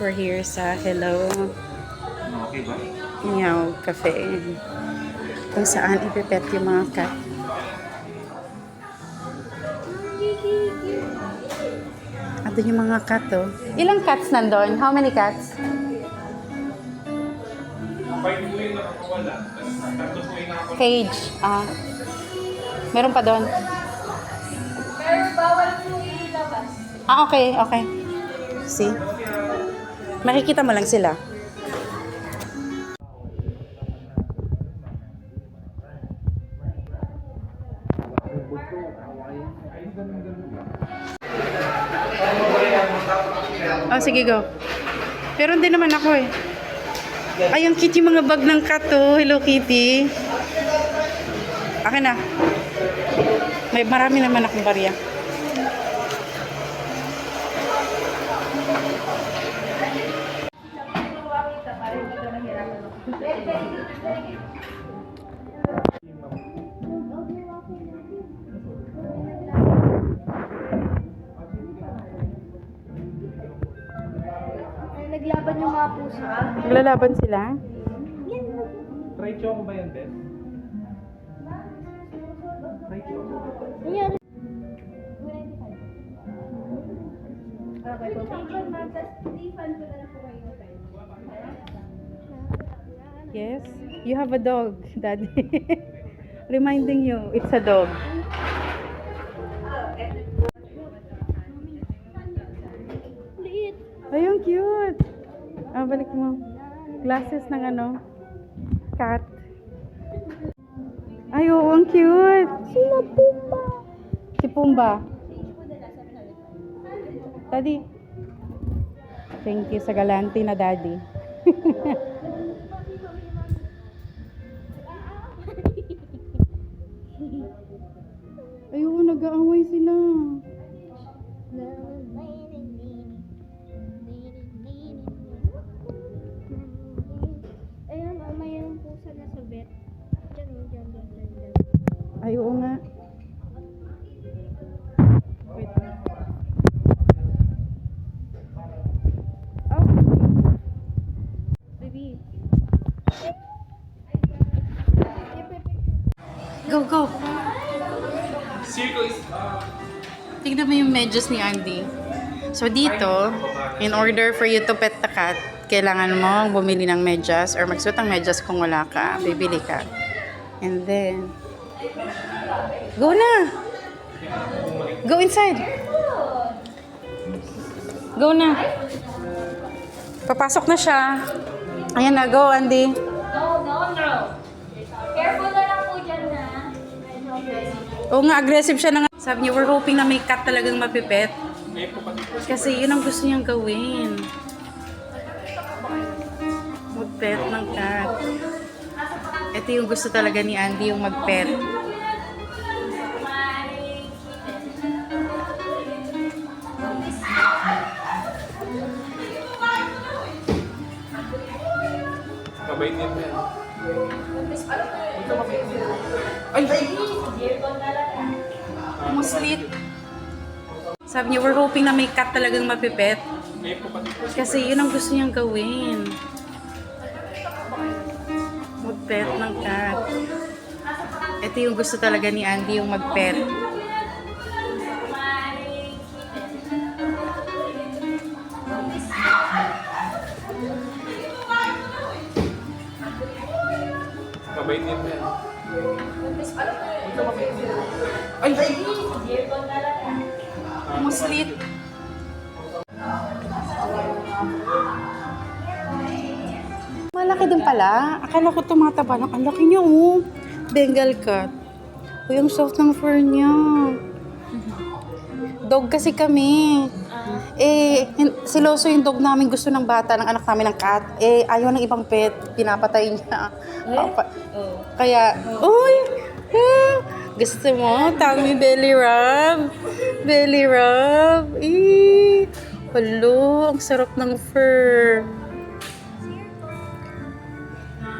We're here sa Hello Okay ba? Meow Cafe. Kung saan ipipet yung mga cat. At yung mga cat oh. Ilang cats nandun? How many cats? 5 po yung nakakawala. Tapos 3 po yung nakakawala. Cage. Meron pa doon. Pero bawal po ilabas. Okay, okay. See? Makikita mo lang sila. Oh, sige, go. Pero hindi naman ako eh. Ay, ang cute yung mga bag ng cat oh. Hello, Kitty. Akin na. May marami naman akong barya. Naglaban yung mga puso. Naglalaban sila? Try choco ba yan, Beth? Try choco. Nangyari. 295. Okay po. Refund ko na lang po kayo. Yes? You have a dog, Daddy. Reminding you, it's a dog. Liit. Ay, ang cute. Balik mo. Glasses ng ano? Cat. Ay, oo, ang cute. Sina Pumba. Si Pumba. Daddy. Thank you sa galante na Daddy. Ay, oo, nag-aaway sila. Ayan, mayroon po sa nasa vet. Diyan. Ay, oo nga. Wait. Oh. Baby. Go, go. Circle is... Tignan mo yung medyas ni Andy. So dito, in order for you to pet the cat, kailangan mo bumili ng medyas or magsuot ng medyas kung wala ka, bibili ka. And then, go na! Go inside! Go na! Papasok na siya. Ayan na, go Andy. No. Careful na lang po dyan na. Oo nga, aggressive siya na nga. Sabi niya, we're hoping na may cat talagang mapipet. May po pati po. Kasi yun ang gusto niyang gawin. Mag-pet ng cat. Ito yung gusto talaga ni Andy, yung mag-pet. Mabait din yan. Ay! Muslit. Sabi niya, we're hoping na may cat talagang mapipet. May po pati po. Kasi yun ang gusto niyang gawin. Mag-pet ng cat. Ito yung gusto talaga ni Andy, yung mag-pet. Mabait din yan. Ay! Muslit. Malaki din pala. Akala ko tumataba lang. Ang laki niya, oh. Bengal cat. Uy, ang soft ng fur niya. Dog kasi kami. Si Loso yung dog namin, gusto ng bata, ng anak namin ng cat. Ayaw ng ibang pet. Pinapatay niya. Kaya, uy! Gusto mo? Tummy belly rub. Belly rub. Hello, ang sarap ng fur.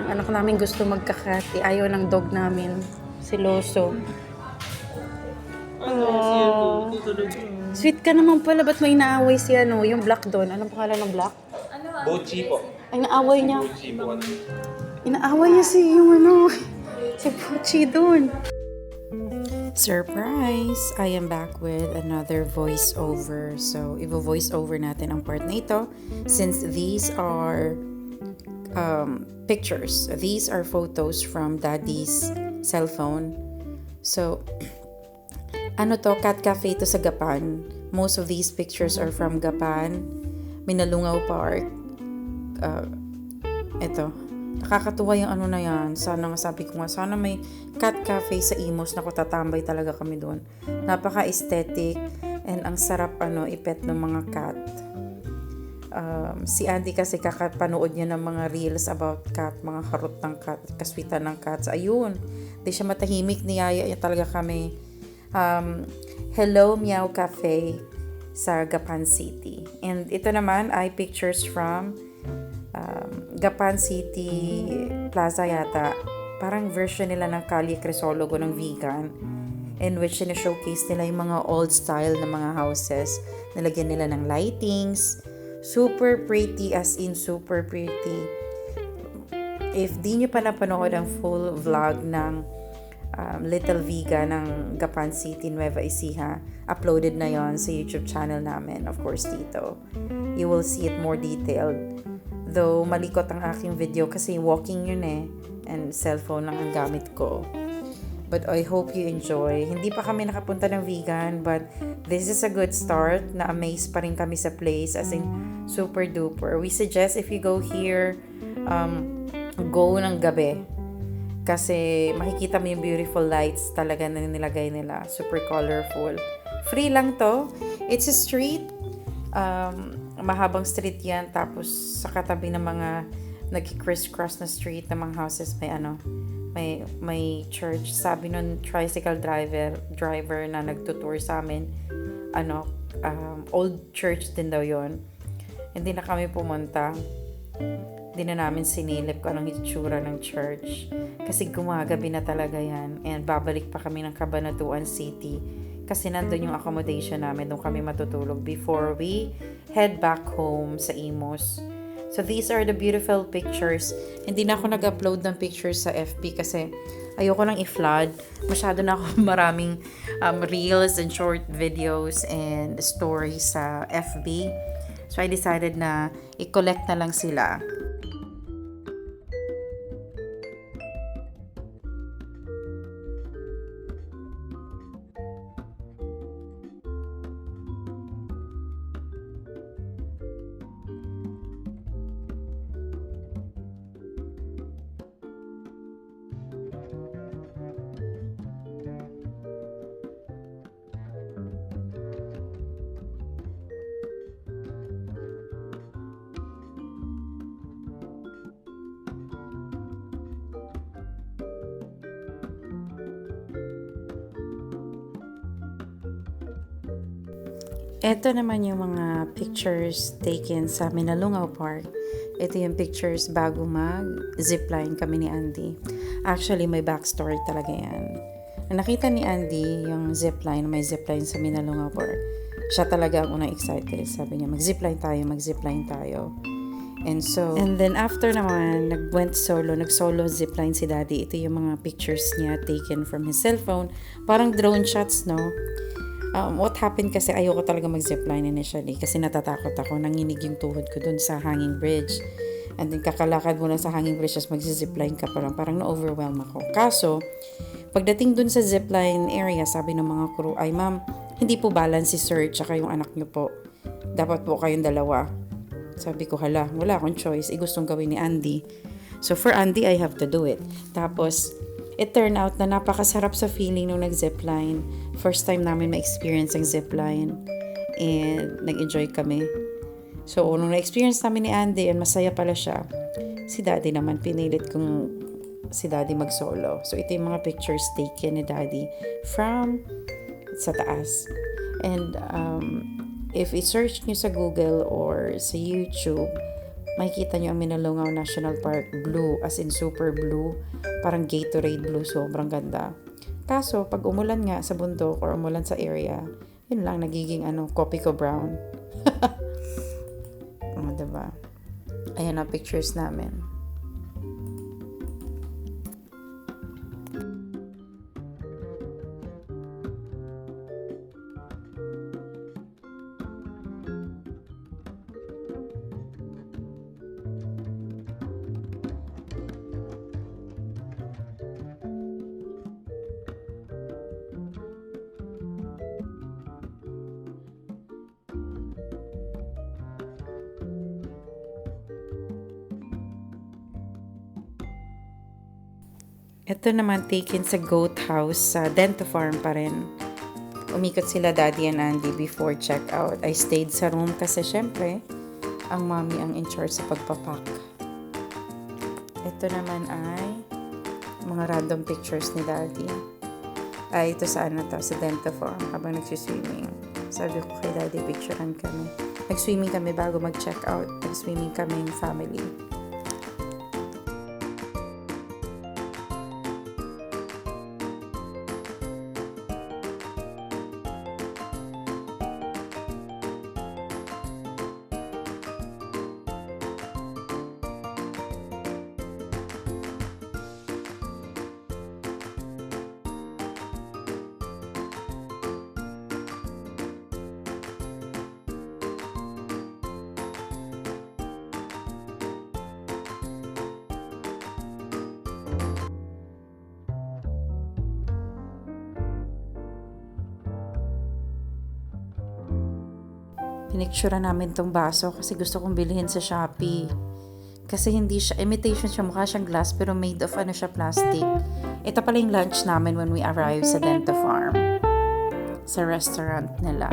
Ang anak namin gusto magkakat. Ayaw ng dog namin. Si Loso. Oh. Sweet ka naman pala. Ba't may inaaway si yung black doon? Anong pangalan ng black? Ano Bochi po. Ay, naaway niya. Bochi po. Inaaway niya si yung ano, si Puchi dun. Surprise! I am back with another voiceover. So, i-voiceover natin ang part na ito since these are pictures. These are photos from Daddy's cellphone. So, ano to? Cat Cafe to sa Gapan. Most of these pictures are from Gapan. Minalungaw Park. Ito. Nakakatuwa yung ano na yan. Sana nga sabi ko nga, sana may cat cafe sa Imus. Naku, tatambay talaga kami doon. Napaka-aesthetic and ang sarap ipet ng mga cat. Si Andy kasi kakapanood niya ng mga reels about cat, mga harot ng cat, kaswitan ng cats. Ayun, di siya matahimik, niyaya niya talaga kami. Hello Meow Cafe sa Gapan City. And ito naman ay pictures from Gapan City Plaza yata. Parang version nila ng Calle Crisologo ng vegan, in which showcase nila yung mga old style na mga houses. Nilagyan nila ng lightings. Super pretty, as in super pretty. If di nyo pa napanood ang full vlog ng Little Vegan ng Gapan City, Nueva Ecija, uploaded na yon sa YouTube channel namin, of course dito. You will see it more detailed. Though malikot ang aking video kasi walking yun and cellphone lang ang gamit ko. But I hope you enjoy. Hindi pa kami nakapunta ng vegan, but this is a good start. Na-amaze pa rin kami sa place, as in super duper. We suggest if you go here, go ng gabi. Kasi makikita mo yung beautiful lights talaga na nilagay nila. Super colorful. Free lang to. It's a street. Mahabang street yan, tapos sa katabi ng mga nag-criss-cross na street ng mga houses may church. Sabi nun tricycle driver na nagtutour sa amin, old church din daw yon. Hindi na kami pumunta, hindi na namin sinilip kung anong itsura ng church kasi gumagabi na talaga yan, and babalik pa kami ng Cabanatuan City kasi nandun yung accommodation namin, doon kami matutulog before we head back home sa Imus. So these are the beautiful pictures. Hindi na ako nag-upload ng pictures sa FB kasi ayoko nang i-flood. Masyado na ako maraming reels and short videos and stories sa FB. So I decided na i-collect na lang sila. Ito naman yung mga pictures taken sa Minalungaw Park. Ito yung pictures bago mag-zipline kami ni Andy. Actually, may backstory talaga yan. Nakita ni Andy yung zipline, may zipline sa Minalungaw Park. Siya talaga ang unang excited. Sabi niya, mag-zipline tayo. And then after naman, nag-solo zipline si Daddy. Ito yung mga pictures niya taken from his cellphone. Parang drone shots, no? What happened kasi ayoko talaga mag-zipline initially kasi natatakot ako, nanginig yung tuhod ko dun sa hanging bridge. And then kakalakad mo lang sa hanging bridge as mag-zipline ka parang na-overwhelm ako. Kaso, pagdating dun sa zipline area, sabi ng mga crew, ay ma'am, hindi po balance si sir tsaka yung anak niyo po. Dapat po kayong dalawa. Sabi ko, wala akong choice. Gustong gawin ni Andy. So for Andy, I have to do it. Tapos, it turned out na napakasarap sa feeling nung nag-zipline. First time namin ma-experience ang zipline. And nag-enjoy kami. So, nung na-experience namin ni Andy, and masaya pala siya, si Daddy naman, pinilit kong si Daddy mag-solo. So, ito yung mga pictures taken ni Daddy from sa taas. And, if i-search nyo sa Google or sa YouTube, makikita nyo ang Minalungaw National Park blue, as in super blue, parang Gatorade blue, sobrang ganda. Kaso, pag umulan nga sa bundok or umulan sa area, yun lang, nagiging coffee ko brown. Diba? Ayan ang pictures namin. Ito naman taken sa goat house sa Dento Farm pa rin. Umikot sila Daddy and Andy before check-out. I stayed sa room kasi syempre, ang mommy ang in charge sa pagpapak. Ito naman ay mga random pictures ni Daddy. Ay, ito saan na to? Sa Dento Farm habang nagsiswimming. Sabi ko kay Daddy, picturean kami. Nag-swimming kami bago mag-check-out. Nag-swimming kaming family. Pinicture namin tong baso kasi gusto kong bilhin sa Shopee. Kasi hindi siya, imitation siya, mukha siyang glass pero made of ano siya, plastic. Ito pala yung lunch namin when we arrived sa Dento Farm. Sa restaurant nila.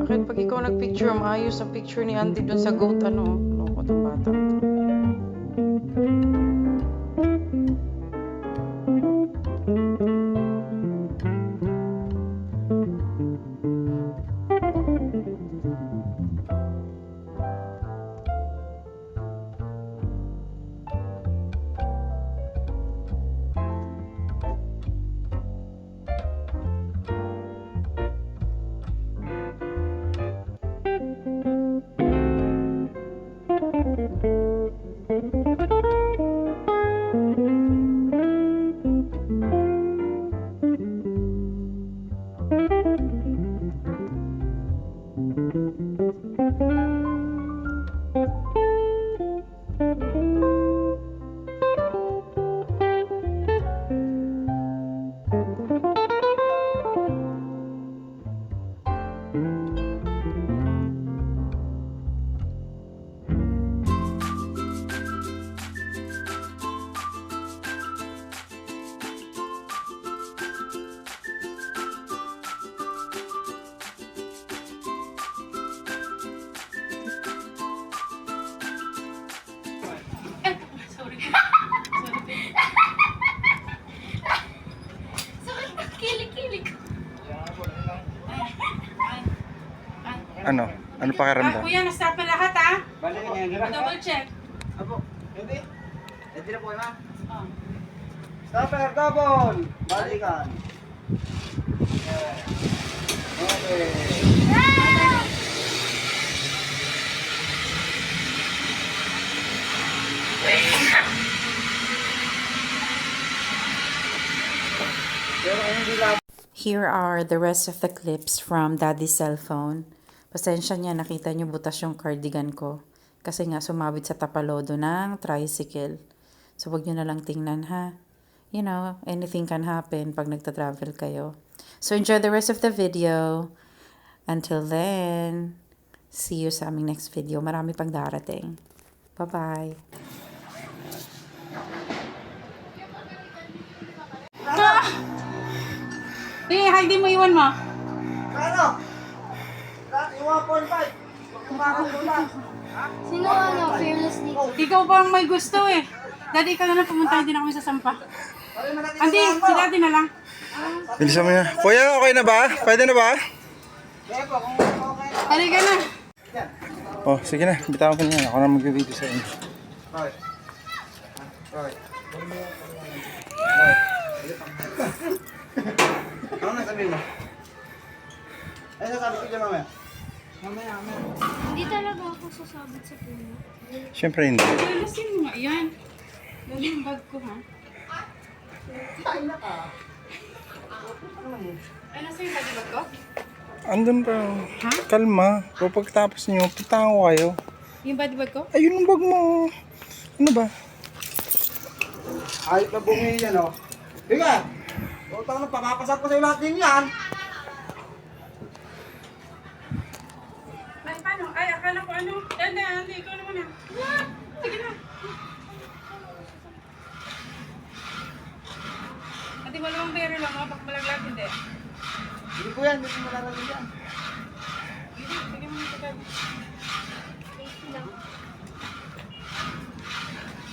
Bakit pag ikaw nagpicture, maayos ang picture ni Andy dun sa goat, ano? Loko tong bata. Ano? Ano pakiramdam? Kuya, na-start na lahat ha? Balik ka ngayon, Double check. Apo, ready? Ready na po, ma'am. Oh. Stopper, double! Balikan. Okay. Pero kung hindi lang. Here are the rest of the clips from Daddy's cellphone. Pasensya niya, nakita niyo butas yung cardigan ko. Kasi nga sumabit sa tapalodo ng tricycle. So, wag niyo na lang tingnan ha. You know, anything can happen pag nagta-travel kayo. So, enjoy the rest of the video. Until then, see you sa aming next video. Marami pang darating. Bye-bye. Heidi mo iwan mo. Ano? Yung 1.5. Pag kumakot ko lang. Sino ano? Fearless dito. Ikaw ba ang may gusto eh? Daddy, ikaw na lang pumunta, hindi na kami sasampa. Andi, si daddy na lang. Bilisan mo na. Kuya, okay na ba? Pwede na ba? Kaya po, kung okay. Halika na. Oh, sige na. Bitawan ko na. Ako na mag-video sa inyo. Right. Right. Ano na sabihin mo? Ano sasabi ko dyan mamaya? Hindi talaga ako sasabit sa puno. Siyempre hindi. Lalasin mo nga yan. Dali yung bag ko ha. Ay, nasa yung body bag ko? Andun pa. Ha? Kalma. O pagtapos niyo, puntahan ko kayo. Yung body bag ko? Ayun ang bag mo. Ano ba? Ayot na bumili yan, oh. Higa! Utang na, papapasag ko sa'yo lahat din yan. Ay, paano? Ay, akala ko ano. Danda, ikaw na muna. Sige na. Ate, walang pera lang ha. Baka malaglag, hindi. Hindi ko yan, hindi ko malalagay yan. Sige mo ito, daddy.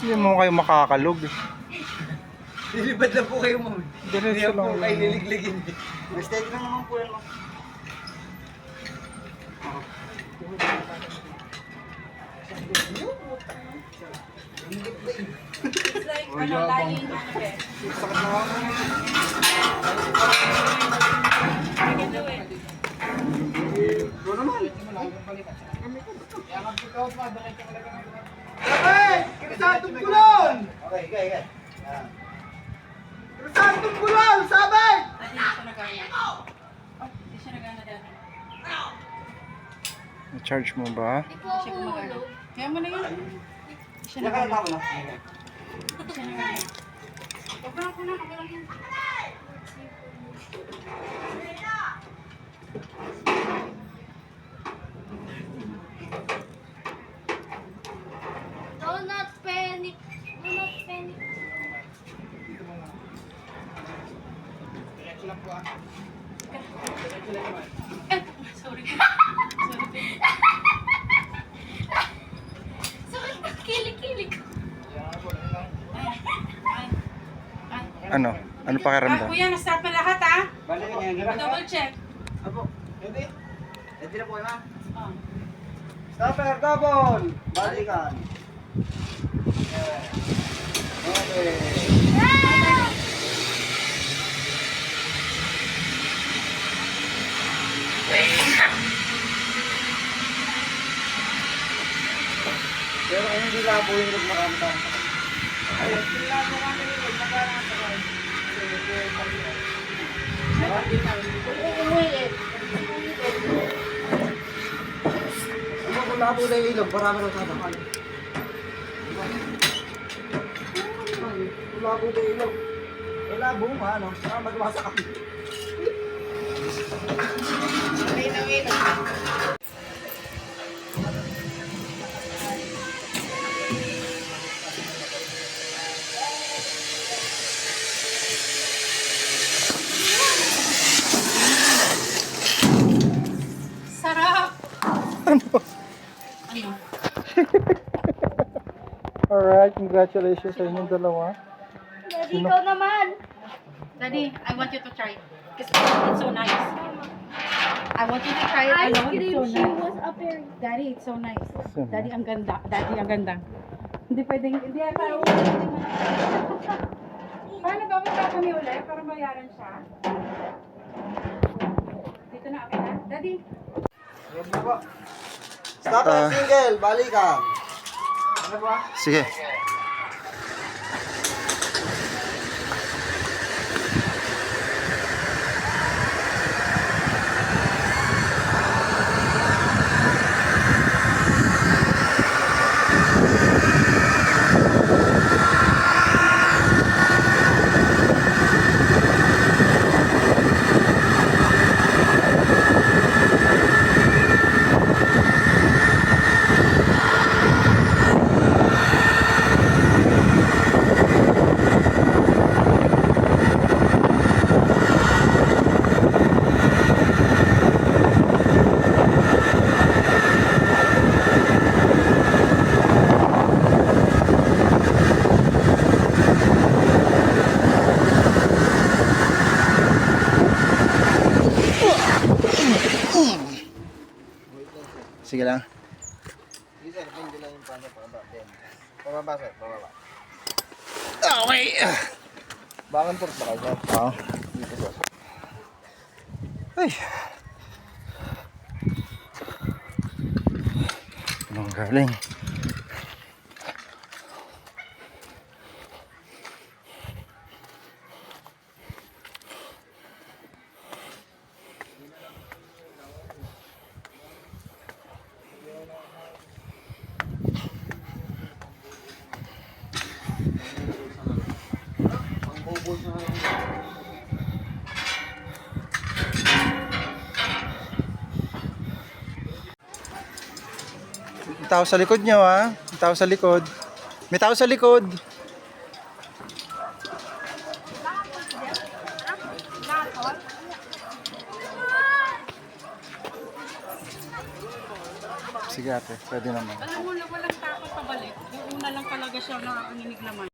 Hindi mo kayo makakalog. Lilibad lang po kayo, ma'am. Diretso lang. kayo liligligin. May steady lang naman po yan, ma'am. It's like, ano, lying, ano, be. Sakit na ako. I can do it. Doon naman. Sabay! Krisantong kulon! Okay, okay, okay. Krisantong kulon! Sabay! Hindi siya nagana. Hindi siya nagana dati. Na-charge mo ba? Hindi po Hindi ako siya gumagana. hulog. Kaya mo na yun. Hindi siya Nakala nagana. mo na. Hindi siya nagana. Huwag na ako na, ako lang yan. Do not panic. Do not panic. Eh, sorry. Sorry. Sakit na kilig-kilig. Ano? Ano pakiramdam? Kuya, na-stop na lahat ha. Balik niya, gira. Double check. Apo, ready? Ready na po, ma'am. Oh. Stopper, double! Balikan. Okay. Pero kung hindi labo yung rig makamta. Ayun, hindi labo kami yung rig makamta. Umulit. Kung labo na yung ilog, marami rin sa dakan. Kung labo na yung ilog. Eh, labo nga, ano? Magmasa kami. Sarap! Ano? Alright, congratulations sa inyong dalawa. Daddy, ikaw naman. Daddy, I want you to try. Because it's so nice. I want you to try it Ice alone. It's cream, so she nice. was up here. Daddy, it's so nice. So Daddy, ang ganda. Daddy, ang ganda. Hindi pwedeng, hindi para paano ba magka kami ulit para bayaran siya? Dito na, okay na? Daddy, Ready na po. Stopper, single, balikan. Ano ba? Sige. Sige lang. Sige sir, hindi lang yung pano pababa. Pababa sir, pababa. Okay. Bakit po ba kayo? Oo. Dito sir. Ay. Anong galing? May tao sa likod niyo, ha? May tao sa likod. May tao sa likod. Sige ate, pwede naman. Alam mo, walang takot pabalik. Yung una lang talaga siya na nanginig naman.